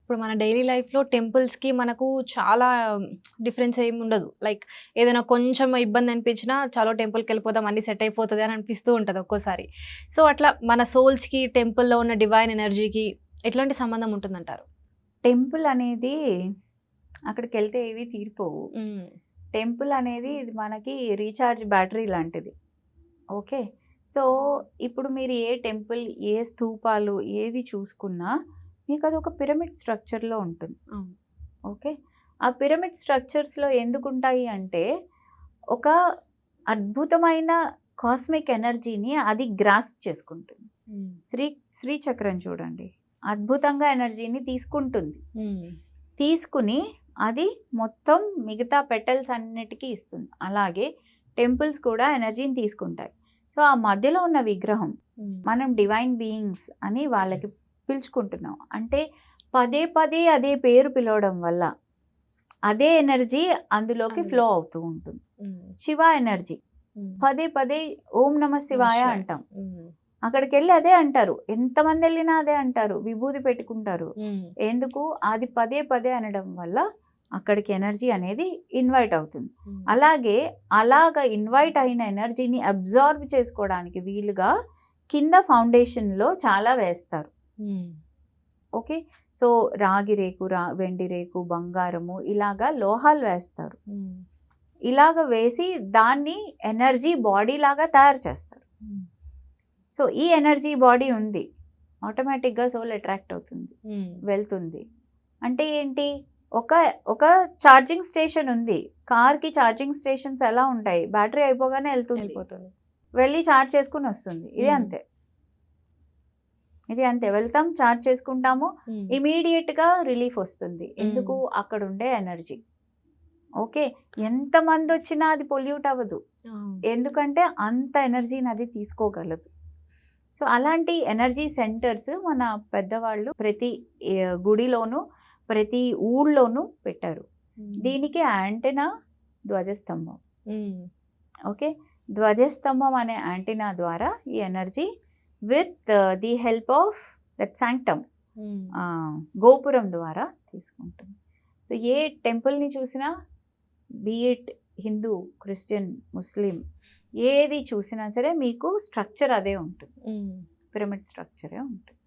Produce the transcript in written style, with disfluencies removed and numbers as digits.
ఇప్పుడు మన డైలీ లైఫ్‌లో టెంపుల్స్‌కి మనకు చాలా డిఫరెన్స్ ఏమి ఉండదు. లైక్ ఏదైనా కొంచెం ఇబ్బంది అనిపించినా చలో టెంపుల్‌కెళ్ళిపోదాం అన్నీ సెట్ అయిపోతది అని అనిపిస్తూ ఉంటది ఒక్కోసారి. సో, అట్లా మన సోల్స్‌కి టెంపుల్‌లో ఉన్న డివైన్ ఎనర్జీకి ఎట్లాంటి సంబంధం ఉంటుందంటారు? టెంపుల్ అనేది అక్కడికెళ్తే ఏవి తీరిపోవు. హ్మ్. టెంపుల్ అనేది ఇది మనకి రీచార్జ్ బ్యాటరీ లాంటిది. ఓకే. సో, ఇప్పుడు మీరు ఏ టెంపుల్, ఏ స్తూపాలు ఏది చూసుకున్నా మీకదొక పిరమిడ్ స్ట్రక్చర్‌లో ఉంటుంది. అవును. ఓకే. ఆ పిరమిడ్ స్ట్రక్చర్స్‌లో ఎందుకుంటాయి అంటే, ఒక అద్భుతమైన కాస్మిక్ ఎనర్జీని అది గ్రాస్ప్ చేసుకుంటుంది. హ్మ్. శ్రీచక్రం చూడండి. అద్భుతంగా ఎనర్జీని తీసుకుంటుంది. హ్మ్. తీసుకుని అది మొత్తం మిగతా పెటల్స్ అన్నిటికీ ఇస్తుంది. అలాగే టెంపుల్స్ కూడా ఎనర్జీని తీసుకుంటాయి. సో, ఆ మధ్యలో ఉన్న విగ్రహం హ్మ్. మనం డివైన్ బీయింగ్స్ అని వాళ్ళకి పిలుచుకుంటున్నాం. అంటే పదే పదే అదే పేరు పిలవడం వల్ల అదే ఎనర్జీ అందులోకి అందులో. ఫ్లో అవుతూ ఉంటుంది. హ్మ్. శివ ఎనర్జీ హ్మ్. పదే పదే ఓం నమ నమః శివాయ శివాయ. అంటాం. హ్మ్. అక్కడికెళ్ళి అదే అంటారు. ఎంతమంది ఎళ్ళినా అదే అంటారు. విభూది పెట్టుకుంటారు. హ్మ్. ఎందుకు? అది పదే పదే అనడం వల్ల అక్కడికి ఎనర్జీ అనేది ఇన్వైట్ అవుతుంది. హ్మ్. అలాగే అలాగా ఇన్వైట్ అయిన ఎనర్జీని అబ్జార్బ్ చేసుకోవడానికి వీలుగా కింద ఫౌండేషన్‌లో చాలా వేస్తారు. హ్మ్. ఓకే. సో, రాగి రేకు, వెండి రేకు, బంగారము ఇలాగా లోహాలు వేస్తారు. హ్మ్. ఇలాగ వేసి దాన్ని ఎనర్జీ బాడీ లాగా తయారు చేస్తారు. హ్మ్. సో, ఈ ఎనర్జీ బాడీ ఉంది. ఆటోమేటిక్‌గా సోల్ అట్రాక్ట్ అవుతుంది. హ్మ్. వెళ్తుంది. అంటే ఏంటి? ఒక ఒక ఛార్జింగ్ స్టేషన్ ఉంది. కార్‌కి ఛార్జింగ్ స్టేషన్స్ ఎలా ఉంటాయి? బ్యాటరీ అయిపోగానే ఎళ్తుంది. వెళ్ళిపోతుంది. వెళ్ళి ఛార్జ్ చేసుకొని వస్తుంది. ఇది హ్మ్. అంతే. ఇది అంతే. వెళ్తాం, ఛార్జ్ చేసుకుంటాము. హ్మ్. ఇమ్మీడియేట్‌గా రిలీఫ్ వస్తుంది. ఎందుకు? హ్మ్. అక్కడుండే ఎనర్జీ. ఓకే. ఎంతమందొచ్చినా అది పొల్యూట్ అవ్వదు. అవును. ఎందుకంటే అంత ఎనర్జీని అది తీసుకోగలదు. సో, అలాంటి ఎనర్జీ సెంటర్స్ మన పెద్దవాళ్ళు ప్రతి గుడిలోనూ, ప్రతి ఊళ్ళోనూ పెట్టారు. హ్మ్. దీనికి యాంటెనా ధ్వజస్తంభం. హ్మ్. ఓకే. ధ్వజస్తంభం అనే యాంటెనా ద్వారా ఈ energy with the help of that sanctum హ్మ్. గోపురం ద్వారా తీసుకుంటుంది. సో, ఏ టెంపుల్‌ని చూసినా బీ ఇట్ హిందూ, క్రిస్టియన్, ముస్లిం ఏది చూసినా సరే మీకు స్ట్రక్చర్ అదే ఉంటుంది. హ్మ్. పిరమిడ్ స్ట్రక్చరే ఉంటుంది.